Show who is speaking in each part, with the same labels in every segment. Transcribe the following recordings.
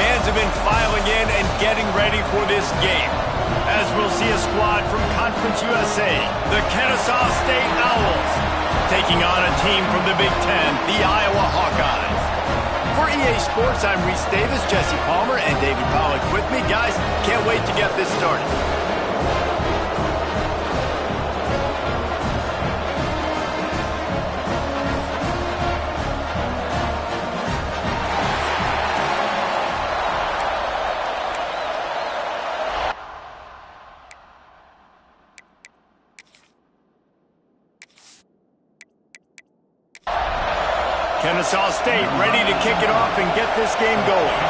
Speaker 1: Fans have been filing in and getting ready for this game, as we'll see a squad from Conference USA, the Kennesaw State Owls, taking on a team from the Big Ten, the Iowa Hawkeyes. For EA Sports, I'm Reese Davis, Jesse Palmer, and David Pollack with me. Guys, can't wait to get this started. Kennesaw State ready to kick it off and get this game going.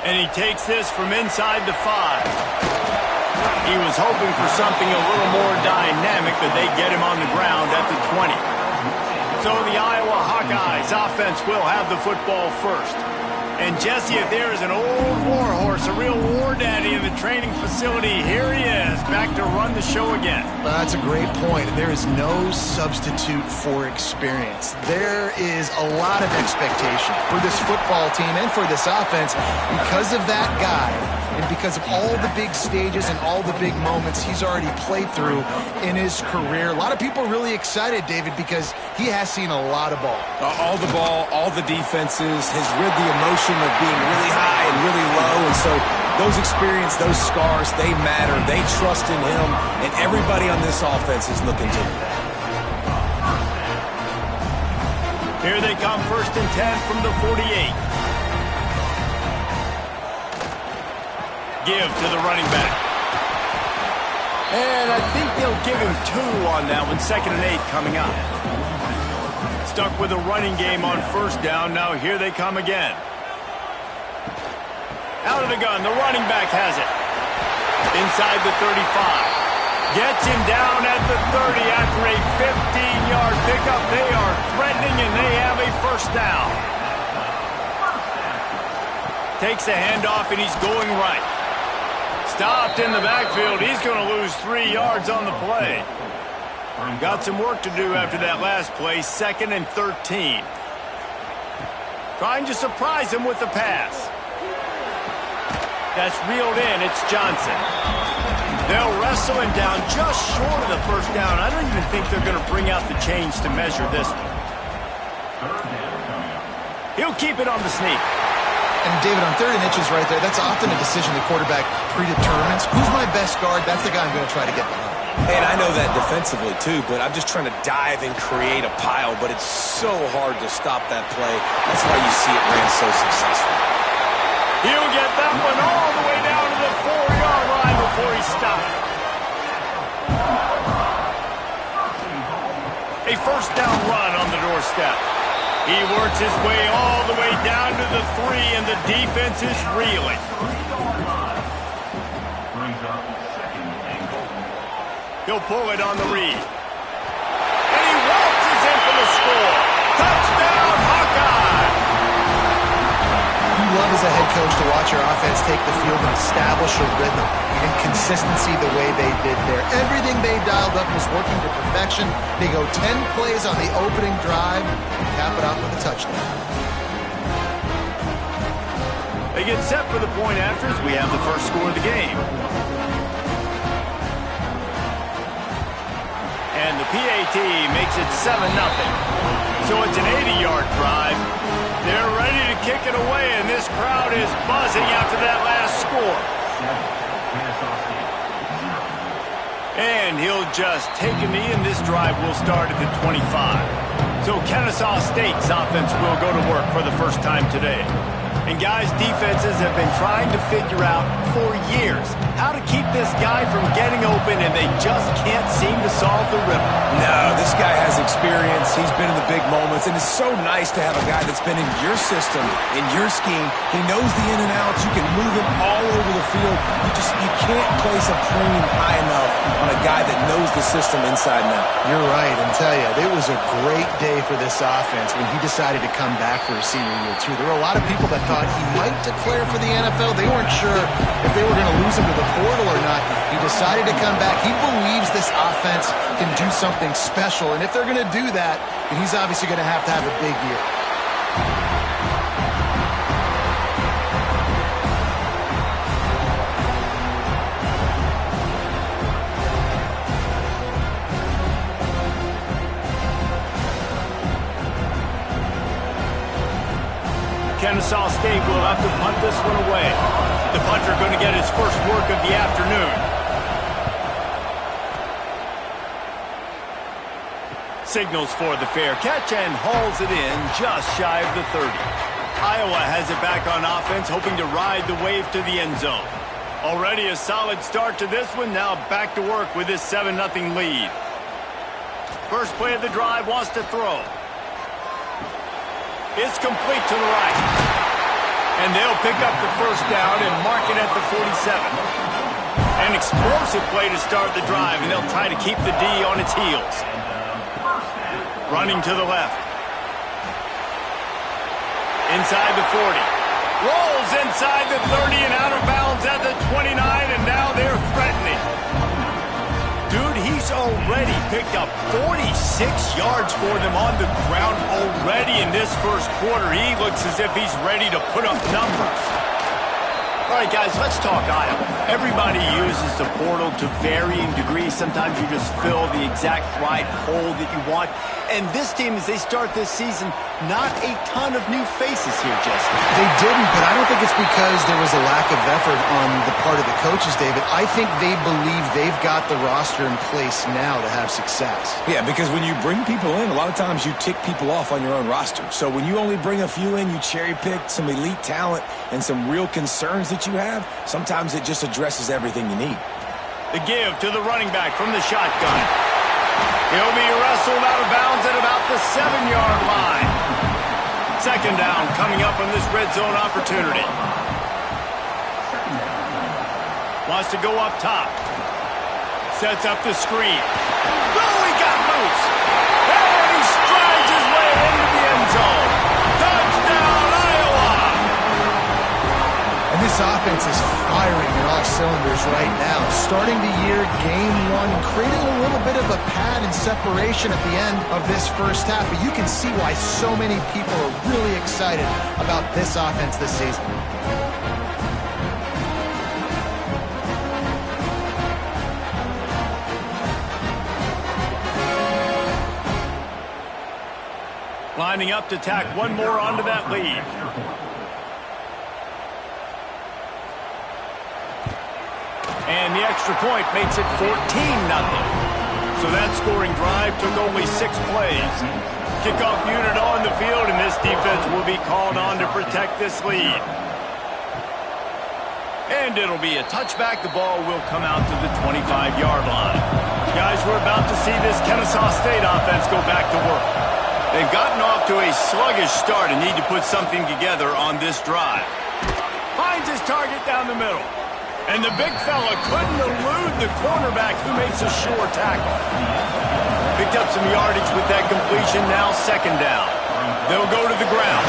Speaker 1: And he takes this from inside the 5. He was hoping for something a little more dynamic, but they get him on the ground at the 20. So the Iowa Hawkeyes offense will have the football first. And Jesse, if there is an old war horse, a real war daddy in the training facility, here he is, back to run the show again.
Speaker 2: Well, that's a great point. There is no substitute for experience. There is a lot of expectation for this football team and for this offense because of that guy and because of all the big stages and all the big moments he's already played through in his career. A lot of people are really excited, David, because he has seen a lot of ball.
Speaker 3: All the ball, all the defenses, has rid the emotion of being really high and really low, and so those experience, those scars, they matter. They trust in him, and everybody on this offense is looking to him.
Speaker 1: Here they come, 1st and 10 from the 48. Give to the running back. And I think they'll give him 2 on that one. 2nd and 8 coming up. Stuck with a running game on 1st down. Now here they come again. Out of the gun. The running back has it. Inside the 35. Gets him down at the 30 after a 15-yard pickup. They are threatening, and they have a 1st down. Takes the handoff, and he's going right. Stopped in the backfield. He's going to lose 3 yards on the play. Got some work to do after that last play. 2nd and 13. Trying to surprise him with the pass. That's reeled in. It's Johnson. They'll wrestle him down just short of the 1st down. I don't even think they're going to bring out the chains to measure this one. He'll keep it on the sneak.
Speaker 2: And David, on 3rd and inches right there, that's often a decision the quarterback predetermines. Who's my best guard? That's the guy I'm going to try to get behind.
Speaker 3: And I know that defensively, too, but I'm just trying to dive and create a pile, but it's so hard to stop that play. That's why you see it ran so successful.
Speaker 1: He'll get that one all the way down to the 4-yard line before he stopped. A 1st down run on the doorstep. He works his way all the way down to the 3, and the defense is reeling. He'll pull it on the read. And he waltzes in for the score. Touchdown, Hawkeye!
Speaker 2: You love as a head coach to watch your offense take the field and establish a rhythm and consistency the way they did there. Everything they dialed up was working to perfection. They go 10 plays on the opening drive and cap it off with a touchdown.
Speaker 1: They get set for the point after as we have the 1st score of the game. And the PAT makes it 7-0. So it's an 80-yard drive. They're ready to kick it away, and this crowd is buzzing after that last score. And he'll just take a knee, and this drive will start at the 25. So Kennesaw State's offense will go to work for the 1st time today. And guys, defenses have been trying to figure out for years how to keep this guy from getting open, and they just can't seem to solve the riddle.
Speaker 3: No, this guy has experience. He's been in the big moments, and it's so nice to have a guy that's been in your system, in your scheme. He knows the in and outs. You can move him all over the field. You can't place a premium high enough on a guy that knows the system inside and out.
Speaker 2: You're right, and tell you, it was a great day for this offense when he decided to come back for his senior year, too. There were a lot of people that thought he might declare for the NFL. They weren't sure if they were going to lose him to the portal or not. He decided to come back. He believes this offense can do something special, and if they're going to do that, then he's obviously going to have a big year.
Speaker 1: Kennesaw State will have to punt this one away. The punter going to get his first work of the afternoon. Signals for the fair catch and hauls it in just shy of the 30. Iowa has it back on offense, hoping to ride the wave to the end zone. Already a solid start to this one. Now back to work with this 7-0 lead. First play of the drive, wants to throw. It's complete to the right. And they'll pick up the first down and mark it at the 47. An explosive play to start the drive, and they'll try to keep the D on its heels. Running to the left. Inside the 40. Rolls inside the 30 and out of bounds at the 29, and now they're threatening. Dude, he's already picked up 46 yards for them on the ground already in this first quarter. He looks as if he's ready to put up numbers. All right, guys, let's talk Iowa. Everybody uses the portal to varying degrees. Sometimes you just fill the exact right hole that you want. And this team, as they start this season, not a ton of new faces here, Jesse.
Speaker 2: They didn't, but I don't think it's because there was a lack of effort on the part of the coaches, David. I think they believe they've got the roster in place now to have success.
Speaker 3: Yeah, because when you bring people in, a lot of times you tick people off on your own roster. So when you only bring a few in, you cherry-pick some elite talent and some real concerns that you have, sometimes it just addresses everything you need.
Speaker 1: The give to the running back from the shotgun. He'll be wrestled out of bounds at about the 7-yard line. Second down coming up on this red zone opportunity. Wants to go up top. Sets up the screen. Oh, he got loose. And he strides his way into the end zone. Touchdown, Iowa!
Speaker 2: And this offense is firing on all cylinders right now. Starting the year, game one, creating a little bit of a pad and separation at the end of this first half. But you can see why so many people are really excited about this offense this season.
Speaker 1: Lining up to tack one more onto that lead. And the extra point makes it 14-0. So that scoring drive took only 6 plays. Kickoff unit on the field, and this defense will be called on to protect this lead. And it'll be a touchback. The ball will come out to the 25-yard line. Guys, we're about to see this Kennesaw State offense go back to work. They've gotten off to a sluggish start and need to put something together on this drive. Finds his target down the middle. And the big fella couldn't elude the cornerback who makes a sure tackle. Picked up some yardage with that completion, now second down. They'll go to the ground.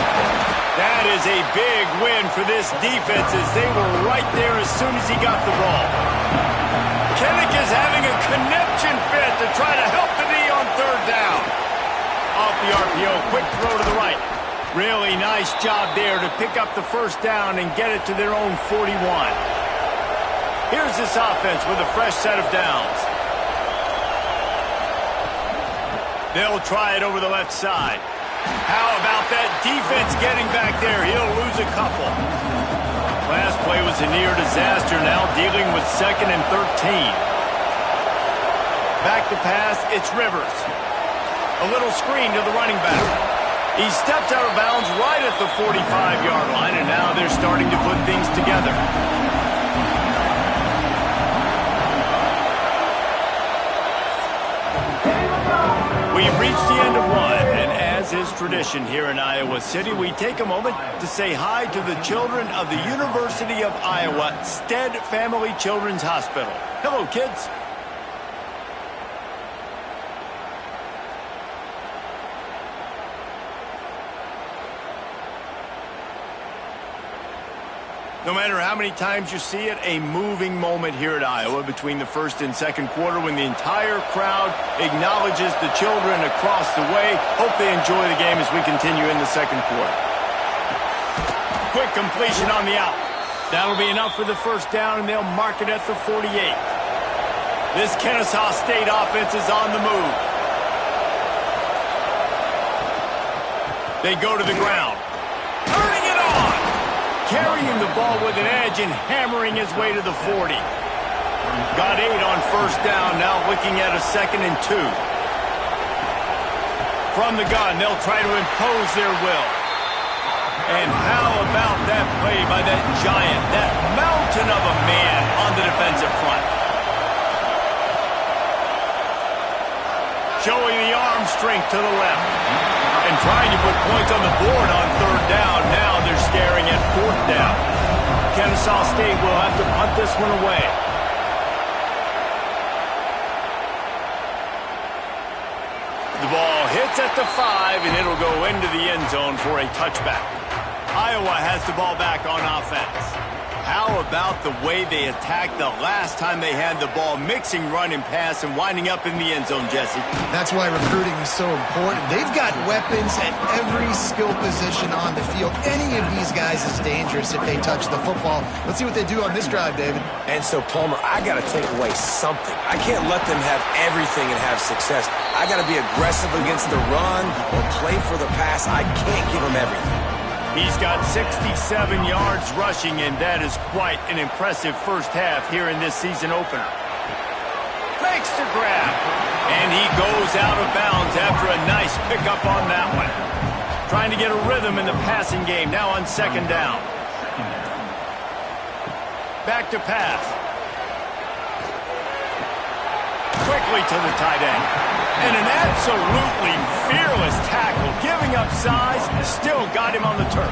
Speaker 1: That is a big win for this defense as they were right there as soon as he got the ball. Kinnick is having a conniption fit to try to help the D on third down. Off the RPO, quick throw to the right. Really nice job there to pick up the first down and get it to their own 41. Here's this offense with a fresh set of downs. They'll try it over the left side. How about that defense getting back there? He'll lose a couple. Last play was a near disaster, now dealing with 2nd and 13. Back to pass, it's Rivers. A little screen to the running back. He steps out of bounds right at the 45-yard line, and now they're starting to put things together. We've reached the end of one, and as is tradition here in Iowa City, we take a moment to say hi to the children of the University of Iowa Stead Family Children's Hospital. Hello, kids. No matter how many times you see it, a moving moment here at Iowa between the first and second quarter when the entire crowd acknowledges the children across the way. Hope they enjoy the game as we continue in the second quarter. Quick completion on the out. That'll be enough for the first down, and they'll mark it at the 48. This Kennesaw State offense is on the move. They go to the ground. Turning it on! carrying the ball with an edge and hammering his way to the 40. Got 8 on first down, now looking at a 2nd and 2. From the gun, they'll try to impose their will. And how about that play by that giant, that mountain of a man on the defensive front? Showing the arm strength to the left. And trying to put points on the board on 3rd down. Now they're staring at 4th down. Kennesaw State will have to punt this one away. The ball hits at the 5, and it'll go into the end zone for a touchback. Iowa has the ball back on offense. How about the way they attacked the last time they had the ball, mixing run and pass and winding up in the end zone, Jesse?
Speaker 2: That's why recruiting is so important. They've got weapons at every skill position on the field. Any of these guys is dangerous if they touch the football. Let's see what they do on this drive, David.
Speaker 3: And so, Palmer, I got to take away something. I can't let them have everything and have success. I got to be aggressive against the run or play for the pass. I can't give them everything.
Speaker 1: He's got 67 yards rushing, and that is quite an impressive first half here in this season opener. Makes the grab, and he goes out of bounds after a nice pickup on that one. Trying to get a rhythm in the passing game, now on 2nd down. Back to pass. Quickly to the tight end. And an absolutely fearless tackle, giving up size, still got him on the turf.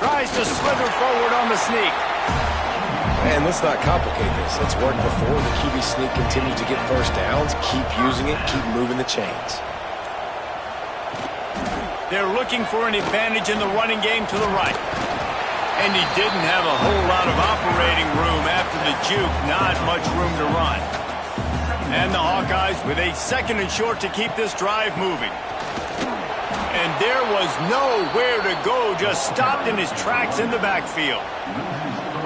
Speaker 1: Tries to slither forward on the sneak.
Speaker 3: Man, let's not complicate this. It's worked before. The QB sneak continues to get first downs. Keep using it. Keep moving the chains.
Speaker 1: They're looking for an advantage in the running game to the right. And he didn't have a whole lot of operating room after the juke. Not much room to run. And the Hawkeyes with a 2nd and short to keep this drive moving. And there was nowhere to go, just stopped in his tracks in the backfield.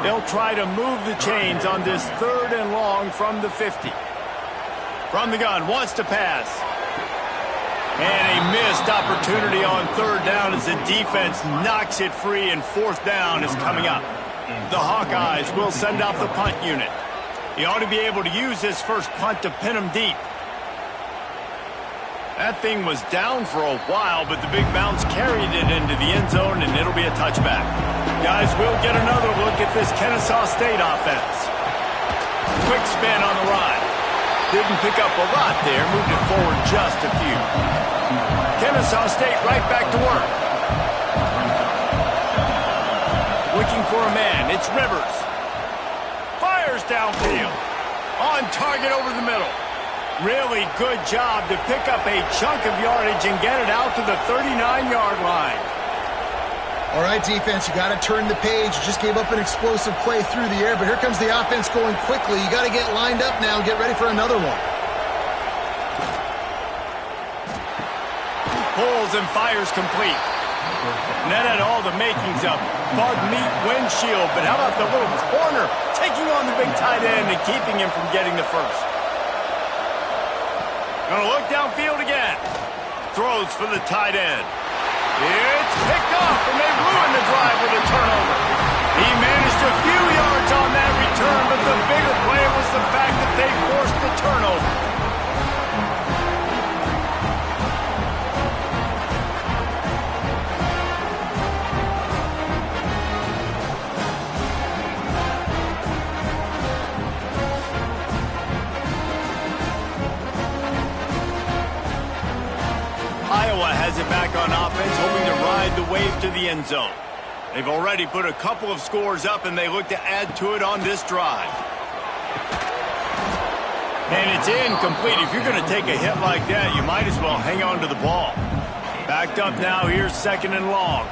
Speaker 1: They'll try to move the chains on this 3rd and long from the 50. From the gun, wants to pass. And a missed opportunity on 3rd down as the defense knocks it free, and 4th down is coming up. The Hawkeyes will send out the punt unit. He ought to be able to use his first punt to pin him deep. That thing was down for a while, but the big bounce carried it into the end zone, and it'll be a touchback. Guys, we'll get another look at this Kennesaw State offense. Quick spin on the ride. Didn't pick up a lot there, moved it forward just a few. Kennesaw State right back to work. Looking for a man, it's Rivers. Fires downfield. On target over the middle. Really good job to pick up a chunk of yardage and get it out to the 39-yard line.
Speaker 2: All right, defense, you got to turn the page. You just gave up an explosive play through the air, but here comes the offense going quickly. You got to get lined up now and get ready for another one.
Speaker 1: Pulls and fires complete. And that had all the makings of bug meat windshield, but how about the little corner taking on the big tight end and keeping him from getting the first? Gonna look downfield again. Throws for the tight end. It's picked off, and they ruined the drive with a turnover. He managed a few yards on that return, but the bigger play was the fact that they forced the turnover. Iowa has it back on offense, hoping to ride the wave to the end zone. They've already put a couple of scores up, and they look to add to it on this drive. And it's incomplete. If you're going to take a hit like that, you might as well hang on to the ball. Backed up now, here's 2nd and long.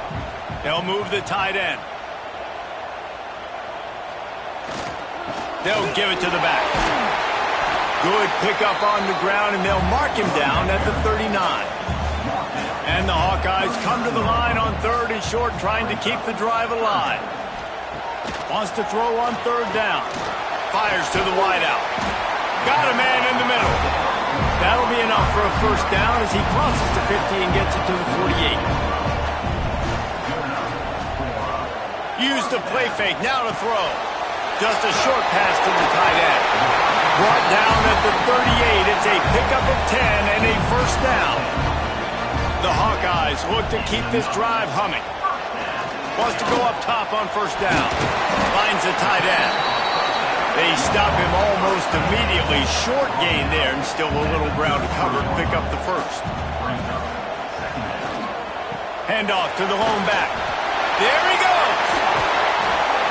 Speaker 1: They'll move the tight end. They'll give it to the back. Good pickup on the ground, and they'll mark him down at the 39. And the Hawkeyes come to the line on 3rd and short, trying to keep the drive alive. Wants to throw on 3rd down. Fires to the wideout. Got a man in the middle. That'll be enough for a first down as he crosses the 50 and gets it to the 48. Use the play fake, now to throw. Just a short pass to the tight end. Brought down at the 38. It's a pickup of 10 and a first down. The Hawkeyes look to keep this drive humming. Wants to go up top on first down. Finds the tight end. They stop him almost immediately. Short gain there and still a little ground to cover to pick up the first. Handoff to the lone back. There he goes.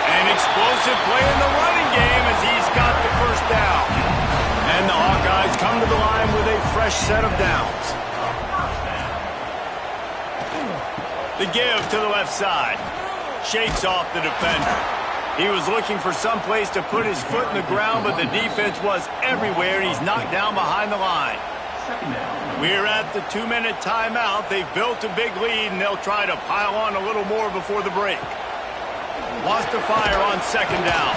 Speaker 1: An explosive play in the running game as he's got the first down. And the Hawkeyes come to the line with a fresh set of downs. The give to the left side. Shakes off the defender. He was looking for some place to put his foot in the ground, but the defense was everywhere, and he's knocked down behind the line. We're at the 2-minute timeout. They've built a big lead, and they'll try to pile on a little more before the break. Wants to fire on second down.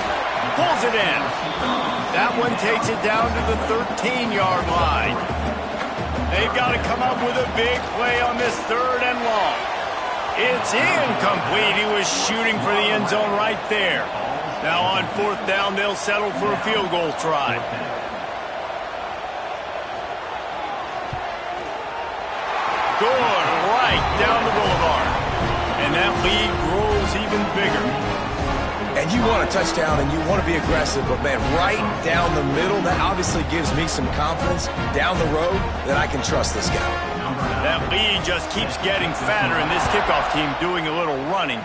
Speaker 1: Pulls it in. That one takes it down to the 13-yard line. They've got to come up with a big play on this third and long. It's incomplete. He was shooting for the end zone right there. Now on fourth down, they'll settle for a field goal try. Good, right down the boulevard. And that lead grows even bigger.
Speaker 3: And you want a touchdown and you want to be aggressive, but man, right down the middle, that obviously gives me some confidence down the road that I can trust this guy.
Speaker 1: That lead just keeps getting fatter, and this kickoff team doing a little running.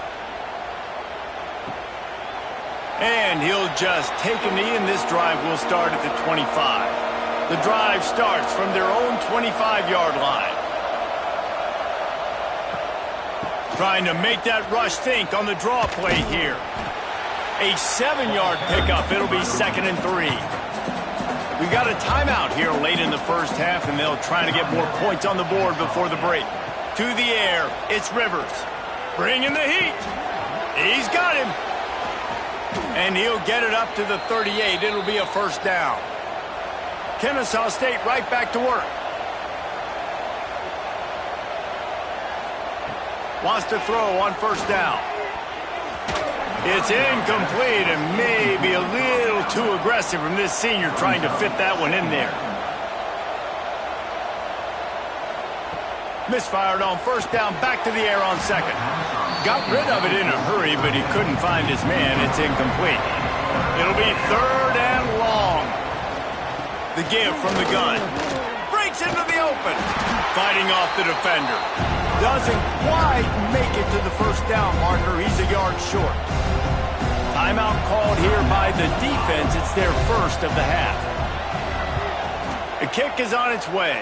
Speaker 1: And he'll just take a knee, and this drive will start at the 25. The drive starts from their own 25-yard line. Trying to make that rush think on the draw play here. A 7-yard pickup. It'll be 2nd and 3. We got a timeout here late in the first half, and they'll try to get more points on the board before the break. To the air, it's Rivers. Bringing the heat. He's got him. And he'll get it up to the 38. It'll be a first down. Kennesaw State right back to work. Wants to throw on first down. It's incomplete and maybe a little too aggressive from this senior trying to fit that one in there. Misfired on first down, back to the air on second. Got rid of it in a hurry, but he couldn't find his man. It's incomplete. It'll be 3rd and long. The give from the gun. Breaks into the open. Fighting off the defender. Doesn't quite make it to the first down marker. He's a yard short. Timeout called here by the defense. It's their first of the half. The kick is on its way.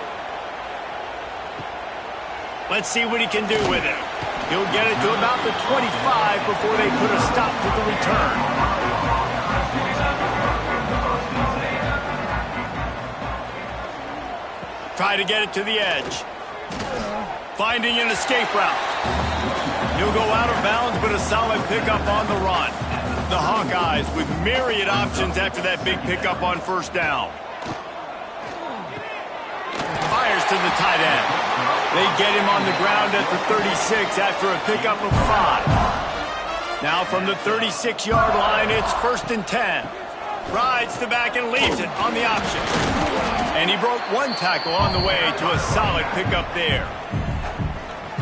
Speaker 1: Let's see what he can do with it. He'll get it to about the 25 before they put a stop to the return. Try to get it to the edge. Finding an escape route. He'll go out of bounds, but a solid pickup on the run. The Hawkeyes with myriad options after that big pickup on first down. Fires to the tight end. They get him on the ground at the 36 after a pickup of 5. Now from the 36-yard line, it's 1st and 10. Rides the back and leaves it on the option. And he broke one tackle on the way to a solid pickup there.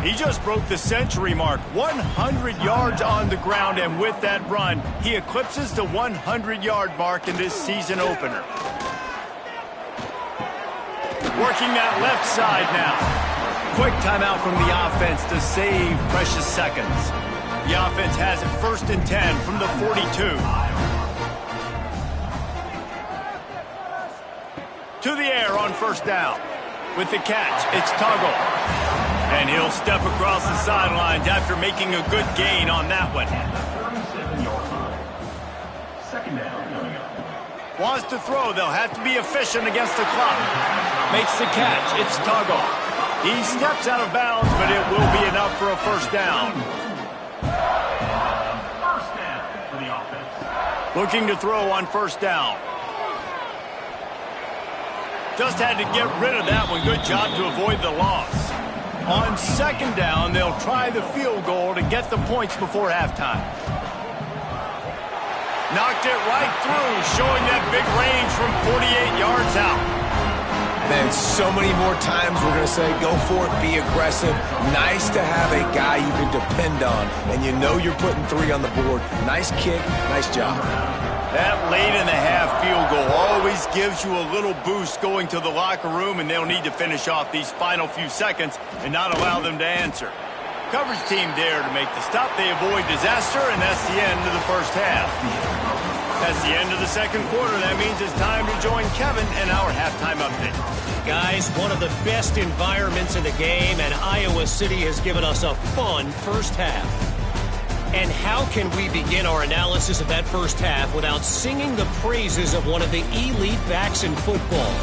Speaker 1: He just broke the century mark, 100 yards on the ground, and with that run, he eclipses the 100-yard mark in this season opener. Working that left side now. Quick timeout from the offense to save precious seconds. The offense has it 1st and 10 from the 42. To the air on first down. With the catch, it's Tuggle. And he'll step across the sidelines after making a good gain on that one. Wants to throw. They'll have to be efficient against the clock. Makes the catch. It's Tuggle. He steps out of bounds, but it will be enough for a first down. Looking to throw on first down. Just had to get rid of that one. Good job to avoid the loss. On second down, they'll try the field goal to get the points before halftime. Knocked it right through, showing that big range from 48 yards out.
Speaker 3: Man, so many more times we're going to say, go for it, be aggressive. Nice to have a guy you can depend on, and you know you're putting 3 on the board. Nice kick, nice job.
Speaker 1: That late-in-the-half field goal always gives you a little boost going to the locker room, and they'll need to finish off these final few seconds and not allow them to answer. Coverage team there to make the stop. They avoid disaster, and that's the end of the first half. That's the end of the second quarter. That means it's time to join Kevin in our halftime update.
Speaker 4: Guys, one of the best environments in the game, and Iowa City has given us a fun first half. And how can we begin our analysis of that first half without singing the praises of one of the elite backs in football?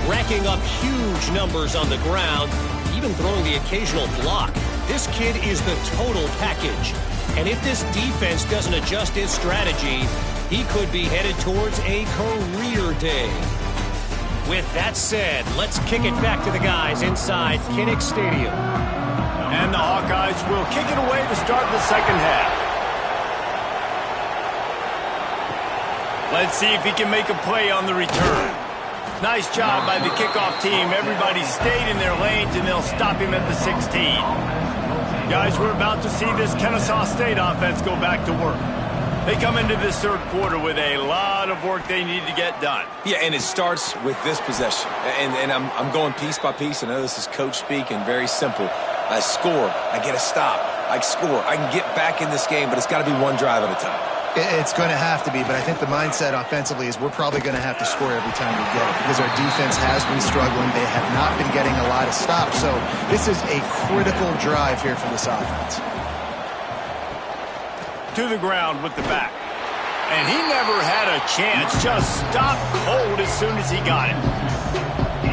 Speaker 4: Racking up huge numbers on the ground, even throwing the occasional block. This kid is the total package. And if this defense doesn't adjust its strategy, he could be headed towards a career day. With that said, let's kick it back to the guys inside Kinnick Stadium.
Speaker 1: And the Hawkeyes will kick it away to start the second half. Let's see if he can make a play on the return. Nice job by the kickoff team. Everybody stayed in their lanes, and they'll stop him at the 16. Guys, we're about to see this Kennesaw State offense go back to work. They come into this third quarter with a lot of work they need to get done.
Speaker 3: Yeah, and it starts with this possession. And I'm going piece by piece. I know this is coach speak and very simple. I score. I get a stop. I score. I can get back in this game, but it's got to be one drive at a time.
Speaker 2: It's going to have to be, but I think the mindset offensively is we're probably going to have to score every time we get it because our defense has been struggling. They have not been getting a lot of stops, so this is a critical drive here for this offense.
Speaker 1: To the ground with the back. And he never had a chance. Just stopped cold as soon as he got it.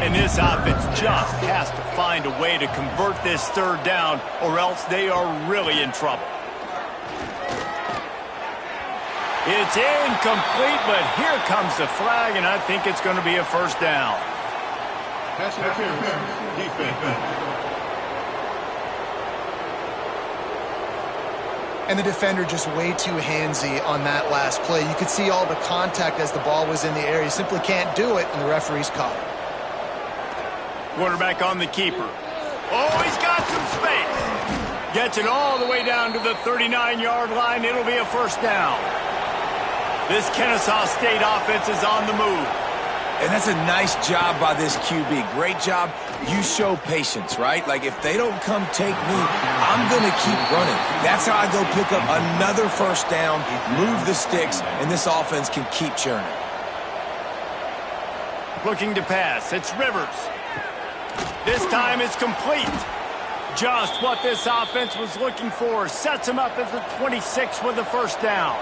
Speaker 1: And this offense just has to find a way to convert this third down or else they are really in trouble. It's incomplete, but here comes the flag, and I think it's going to be a first down.
Speaker 5: Pass interference. Defense.
Speaker 2: And the defender just way too handsy on that last play. You could see all the contact as the ball was in the air. You simply can't do it, and the referee's caught it.
Speaker 1: Quarterback on the keeper. Oh, he's got some space. Gets it all the way down to the 39-yard line. It'll be a first down. This Kennesaw State offense is on the move.
Speaker 3: And that's a nice job by this QB. Great job. You show patience, right? Like, if they don't come take me, I'm going to keep running. That's how I go pick up another first down, move the sticks, and this offense can keep churning.
Speaker 1: Looking to pass. It's Rivers. This time it's complete. Just what this offense was looking for. Sets him up at the 26 with the first down.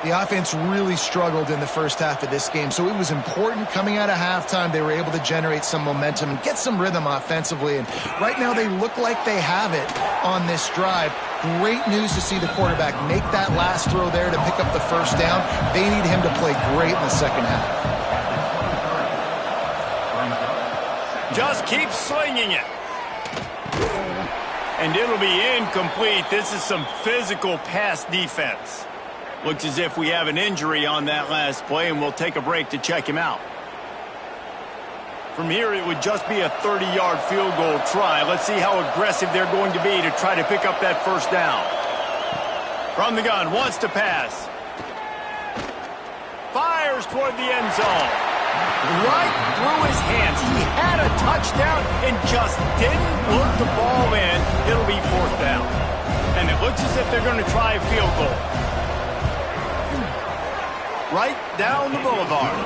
Speaker 2: The offense really struggled in the first half of this game, so it was important coming out of halftime. They were able to generate some momentum and get some rhythm offensively, and right now they look like they have it on this drive. Great news to see the quarterback make that last throw there to pick up the first down. They need him to play great in the second half.
Speaker 1: Just keep slinging it. And it'll be incomplete. This is some physical pass defense. Looks as if we have an injury on that last play, and we'll take a break to check him out. From here, it would just be a 30-yard field goal try. Let's see how aggressive they're going to be to try to pick up that first down. From the gun, wants to pass. Fires toward the end zone. Right through his hands. He had a touchdown and just didn't look the ball in. It'll be fourth down. And it looks as if they're going to try a field goal. Right down the boulevard.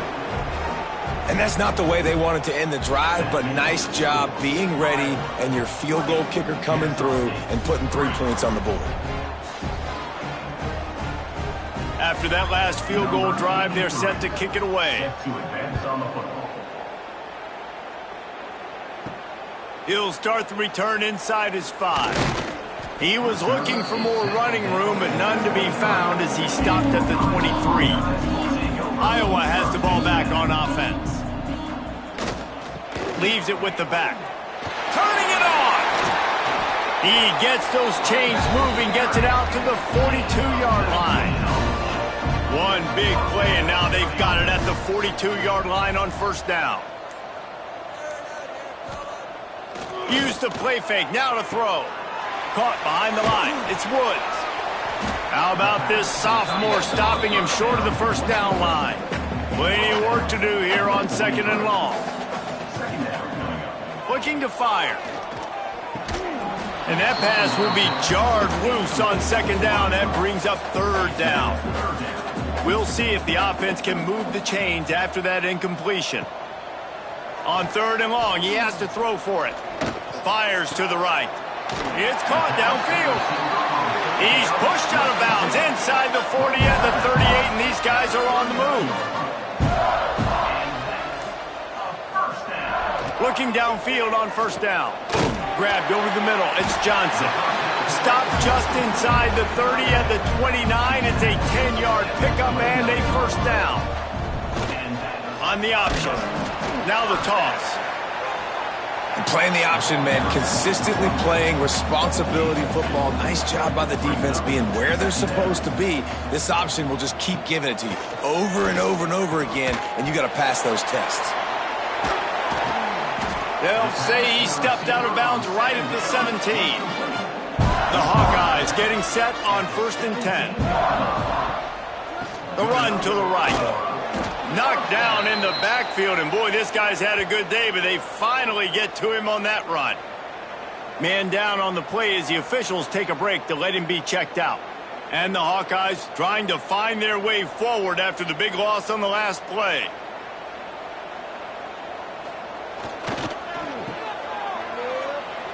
Speaker 3: And that's not the way they wanted to end the drive, but nice job being ready and your field goal kicker coming through and putting 3 points on the board.
Speaker 1: After that last field goal drive, they're set to kick it away. He'll start the return inside his 5. He was looking for more running room, but none to be found as he stopped at the 23. Iowa has the ball back on offense. leaves it with the back. Turning it on! He gets those chains moving, gets it out to the 42-yard line. One big play, and now they've got it at the 42-yard line on first down. Use the play fake, now to throw. Caught behind the line, it's Woods. How about this sophomore stopping him short of the first down line? Plenty of work to do here on second and long. Looking to fire. And that pass will be jarred loose on second down. That brings up third down. We'll see if the offense can move the chains after that incompletion. On third and long, he has to throw for it. Fires to the right. It's caught downfield. He's pushed out of bounds inside the 40 at the 38, and these guys are on the move. Looking downfield on first down. Grabbed over the middle. It's Johnson. Stopped just inside the 30 at the 29. It's a 10-yard pickup and a first down. On the option. Now the toss.
Speaker 3: And playing the option, man, consistently playing responsibility football. Nice job by the defense being where they're supposed to be. This option will just keep giving it to you over and over and over again, and you got to pass those tests.
Speaker 1: They'll say he stepped out of bounds right at the 17. The Hawkeyes getting set on first and 10. The run to the right. Knocked down in the backfield, and boy, this guy's had a good day, but they finally get to him on that run. Man down on the play as the officials take a break to let him be checked out. And the Hawkeyes trying to find their way forward after the big loss on the last play.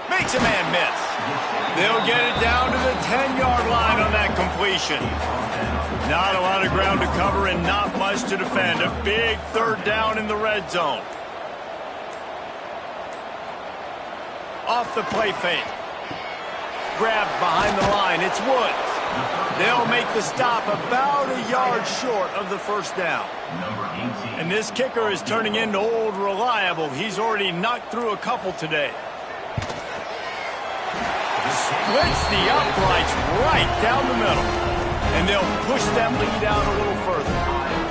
Speaker 1: Makes a man miss. They'll get it down to the 10-yard line on that completion. Not a lot of ground to cover and not much to defend. A big third down in the red zone. Off the play fake. Grabbed behind the line. It's Woods. They'll make the stop about a yard short of the first down. And this kicker is turning into old reliable. He's already knocked through a couple today. Splits the uprights right down the middle. And they'll push that lead out a little further.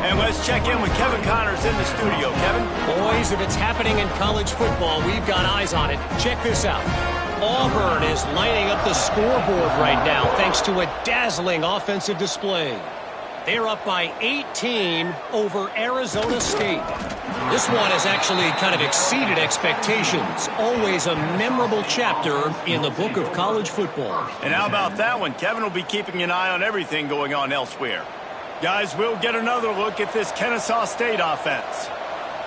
Speaker 1: And let's check in with Kevin Connors in the studio. Kevin?
Speaker 4: Boys, if it's happening in college football, we've got eyes on it. Check this out. Auburn is lining up the scoreboard right now thanks to a dazzling offensive display. They're up by 18 over Arizona State. This one has actually kind of exceeded expectations. Always a memorable chapter in the book of college football.
Speaker 1: And how about that one? Kevin will be keeping an eye on everything going on elsewhere. Guys, we'll get another look at this Kennesaw State offense.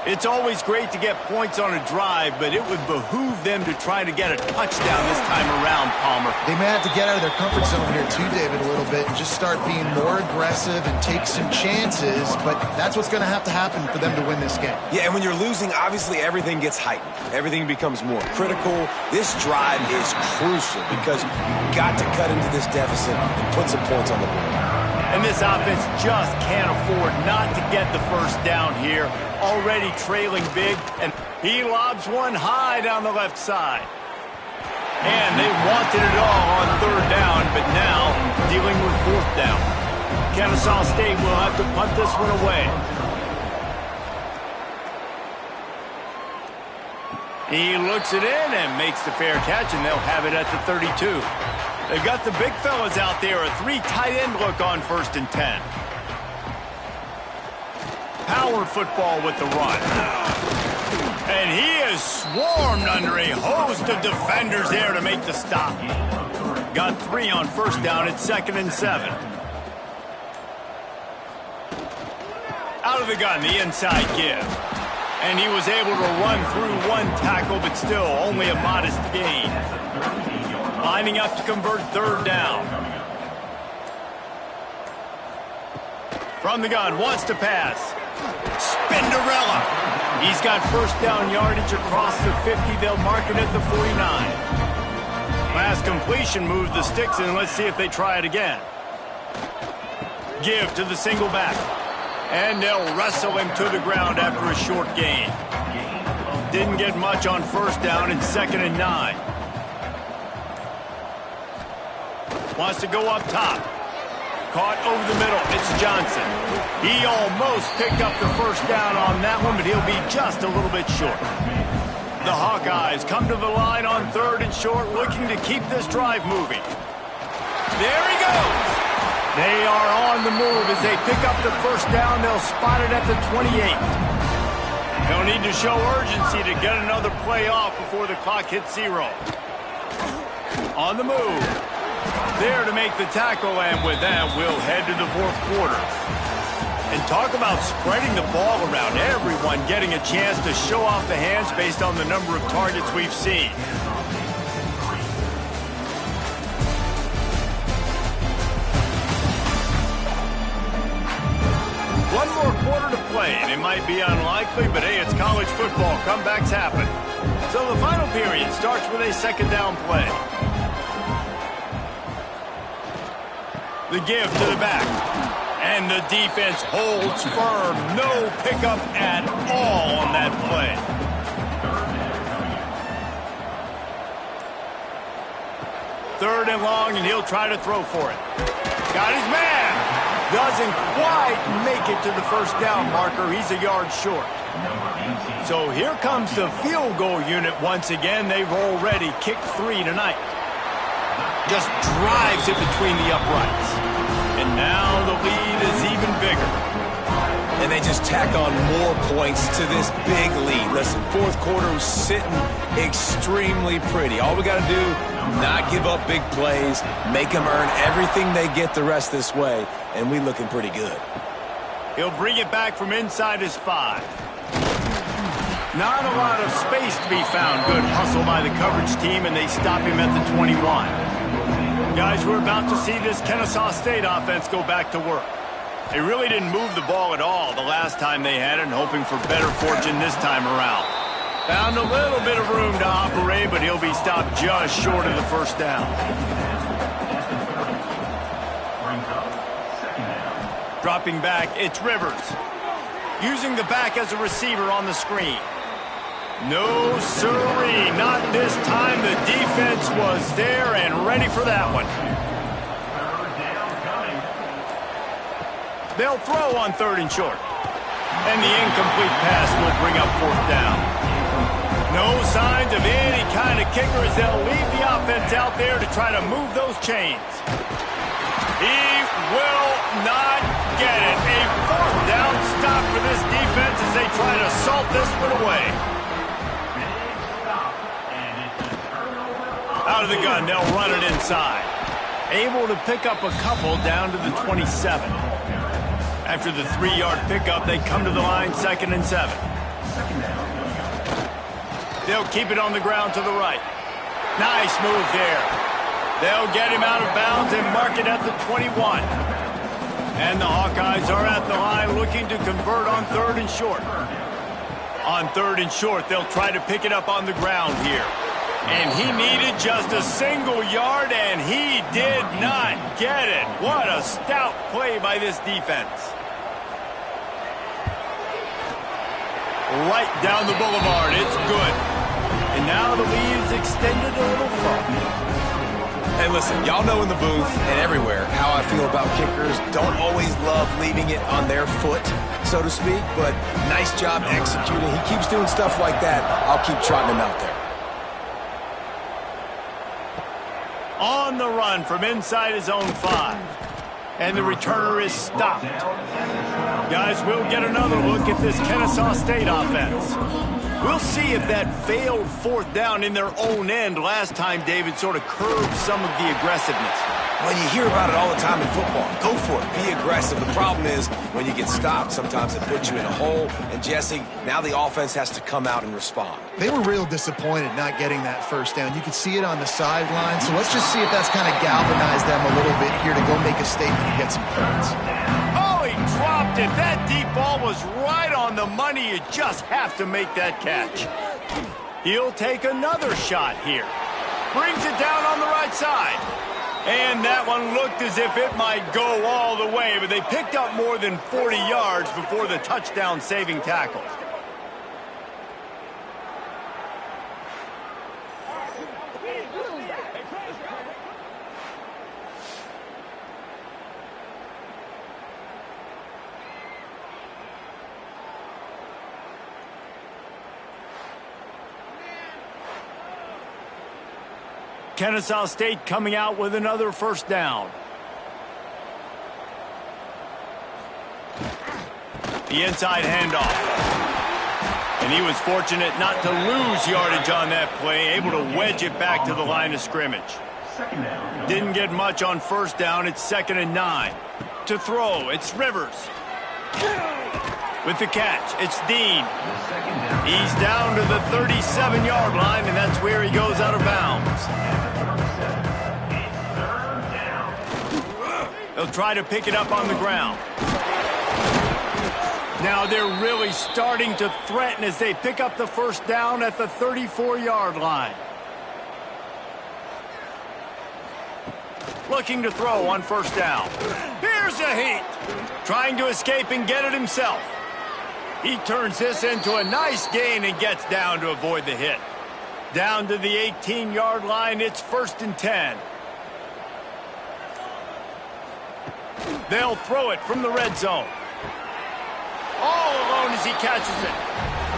Speaker 1: It's always great to get points on a drive, but it would behoove them to try to get a touchdown this time around, Palmer.
Speaker 2: They may have to get out of their comfort zone here too, David, a little bit and just start being more aggressive and take some chances, but that's what's going to happen for them to win this game.
Speaker 3: Yeah, and when you're losing, obviously everything gets heightened. Everything becomes more critical. This drive is crucial because you've got to cut into this deficit and put some points on the board.
Speaker 1: And this offense just can't afford not to get the first down here. Already trailing big, and he lobs one high down the left side. And they wanted it all on third down, but now dealing with fourth down. Kennesaw State will have to punt this one away. He looks it in and makes the fair catch, and they'll have it at the 32. They've got the big fellas out there, a three tight end look on first and 10. Power football with the run. And he is swarmed under a host of defenders there to make the stop. Got 3 on first down at 2nd and 7. Out of the gun, the inside give. And he was able to run through one tackle, but still only a modest gain. Lining up to convert third down. From the gun, wants to pass. Spinderella. He's got first down yardage across the 50. They'll mark it at the 49. Last completion moved the sticks in. Let's see if they try it again. Give to the single back. And they'll wrestle him to the ground after a short gain. didn't get much on first down and 2nd and 9. Wants to go up top. Caught over the middle. It's Johnson. He almost picked up the first down on that one, but he'll be just a little bit short. The Hawkeyes come to the line on 3rd and short, looking to keep this drive moving. There he goes. They are on the move as they pick up the first down. They'll spot it at the 28. They'll need to show urgency to get another play off before the clock hits 0. On the move. There to make the tackle, and with that, we'll head to the 4th quarter. And talk about spreading the ball around. Everyone getting a chance to show off the hands based on the number of targets we've seen. One more quarter to play, and it might be unlikely, but hey, it's college football. Comebacks happen. So the final period starts with a 2nd down play. The give to the back. And the defense holds firm. No pickup at all on that play. Third and long, and he'll try to throw for it. Got his man. Doesn't quite make it to the first down marker. He's a yard short. So here comes the field goal unit once again. They've already kicked 3 tonight. Just drives it between the uprights. And now the lead is even bigger.
Speaker 3: And they just tack on more points to this big lead. Listen, 4th quarter was sitting extremely pretty. All we got to do, not give up big plays, make them earn everything they get the rest this way, and we looking pretty good.
Speaker 1: He'll bring it back from inside his 5. Not a lot of space to be found. Good hustle by the coverage team, and they stop him at the 21. Guys, we're about to see this Kennesaw State offense go back to work. They really didn't move the ball at all the last time they had it, and hoping for better fortune this time around. Found a little bit of room to operate, but he'll be stopped just short of the first down. Dropping back, it's Rivers. Using the back as a receiver on the screen. No, sirree, not this time. The defense was there and ready for that one. They'll throw on 3rd and short. And the incomplete pass will bring up 4th down. No signs of any kind of kicker as they'll leave the offense out there to try to move those chains. He will not get it. A 4th down stop for this defense as they try to salt this one away. Out of the gun, they'll run it inside. Able to pick up a couple down to the 27. After the 3-yard pickup, they come to the line 2nd and 7. They'll keep it on the ground to the right. Nice move there. They'll get him out of bounds and mark it at the 21. And the Hawkeyes are at the line looking to convert on 3rd and short. On 3rd and short, they'll try to pick it up on the ground here. And he needed just a single yard, and he did not get it. What a stout play by this defense. Right down the boulevard. It's good. And now the lead is extended a little further.
Speaker 3: Hey, listen, y'all know in the booth and everywhere how I feel about kickers. Don't always love leaving it on their foot, so to speak, but nice job executing. He keeps doing stuff like that. I'll keep trotting him out there.
Speaker 1: On the run from inside his own 5. And the returner is stopped. Guys, we'll get another look at this Kennesaw State offense. We'll see if that failed 4th down in their own end last time, David, sort of curbed some of the aggressiveness.
Speaker 3: Well, you hear about it all the time in football. Go for it. Be aggressive. The problem is when you get stopped, sometimes it puts you in a hole. And, Jesse, now the offense has to come out and respond.
Speaker 2: They were real disappointed not getting that first down. You could see it on the sideline. So let's just see if that's kind of galvanized them a little bit here to go make a statement and get some points.
Speaker 1: Oh, he dropped it. That deep ball was right on the money. You just have to make that catch. He'll take another shot here. Brings it down on the right side. And that one looked as if it might go all the way, but they picked up more than 40 yards before the touchdown-saving tackle. Kennesaw State coming out with another first down. The inside handoff. And he was fortunate not to lose yardage on that play, able to wedge it back to the line of scrimmage. Didn't get much on first down. It's 2nd and 9. To throw, it's Rivers. With the catch, it's Dean. He's down to the 37-yard line, and that's where he goes out of bounds. They'll try to pick it up on the ground. Now they're really starting to threaten as they pick up the first down at the 34-yard line. Looking to throw on first down. Here's a heat. Trying to escape and get it himself. He turns this into a nice gain and gets down to avoid the hit. Down to the 18-yard line, it's 1st and 10. They'll throw it from the red zone. All alone as he catches it.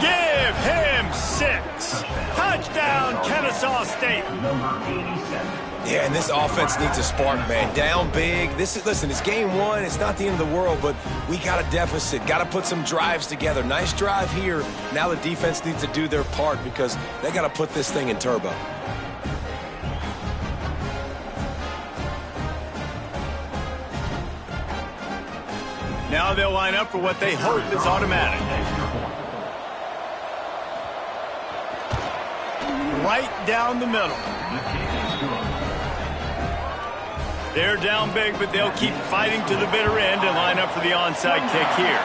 Speaker 1: Give him 6. Touchdown, Kennesaw State.
Speaker 3: Yeah, and this offense needs a spark, man. Down big. Listen, it's game 1. It's not the end of the world, but we got a deficit. Got to put some drives together. Nice drive here. Now the defense needs to do their part because they got to put this thing in turbo.
Speaker 1: Now they'll line up for what they hope is automatic. Right down the middle. They're down big, but they'll keep fighting to the bitter end and line up for the onside kick here.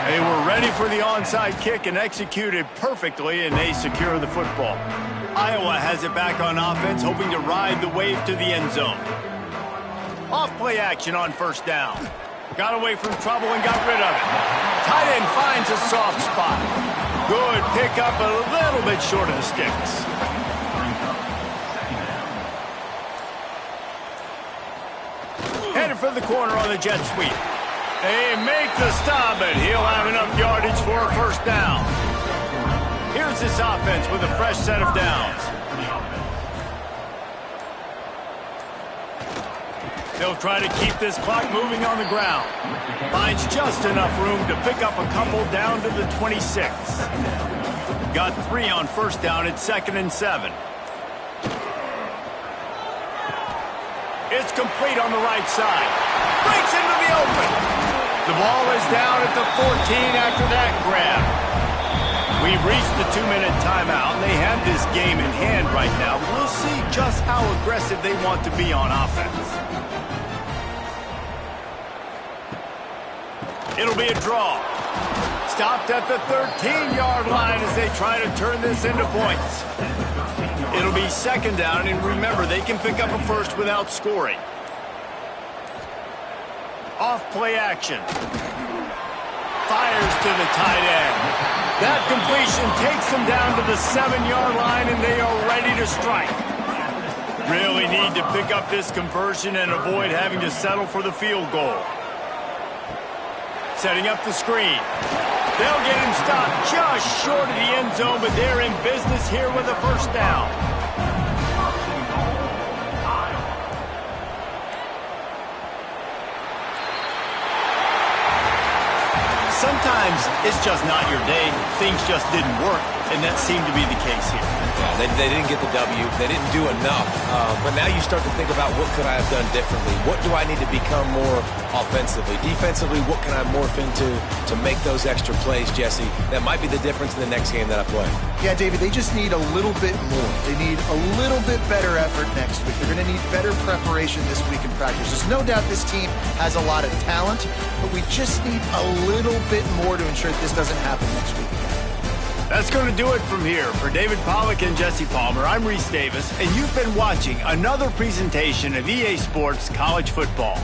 Speaker 1: They were ready for the onside kick and executed perfectly, and they secure the football. Iowa has it back on offense, hoping to ride the wave to the end zone. Off-play action on first down. Got away from trouble and got rid of it. Tight end finds a soft spot. Good pickup, a little bit short of the sticks. Headed for the corner on the jet sweep. They make the stop, but he'll have enough yardage for a first down. Here's this offense with a fresh set of downs. They'll try to keep this clock moving on the ground. Finds just enough room to pick up a couple down to the 26. Got 3 on first down at 2nd and 7. It's complete on the right side. Breaks into the open. The ball is down at the 14 after that grab. We've reached the 2-minute timeout, and they have this game in hand right now. We'll see just how aggressive they want to be on offense. It'll be a draw. Stopped at the 13-yard line as they try to turn this into points. It'll be 2nd down, and remember, they can pick up a first without scoring. Off-play action. Fires to the tight end. That completion takes them down to the 7-yard line, and they are ready to strike. Really need to pick up this conversion and avoid having to settle for the field goal. Setting up the screen. They'll get him stopped just short of the end zone, but they're in business here with a first down. Sometimes it's just not your day. Things just didn't work, and that seemed to be the case here.
Speaker 3: Yeah, they didn't get the W. They didn't do enough. But now you start to think about what could I have done differently? What do I need to become more offensively? Defensively, what can I morph into to make those extra plays, Jesse? That might be the difference in the next game that I play.
Speaker 2: Yeah, David, they just need a little bit more. They need a little bit better effort next week. They're going to need better preparation this week in practice. There's no doubt this team has a lot of talent, but we just need a little bit more to ensure that this doesn't happen next week.
Speaker 1: That's going to do it from here. For David Pollack and Jesse Palmer, I'm Reese Davis, and you've been watching another presentation of EA Sports College Football.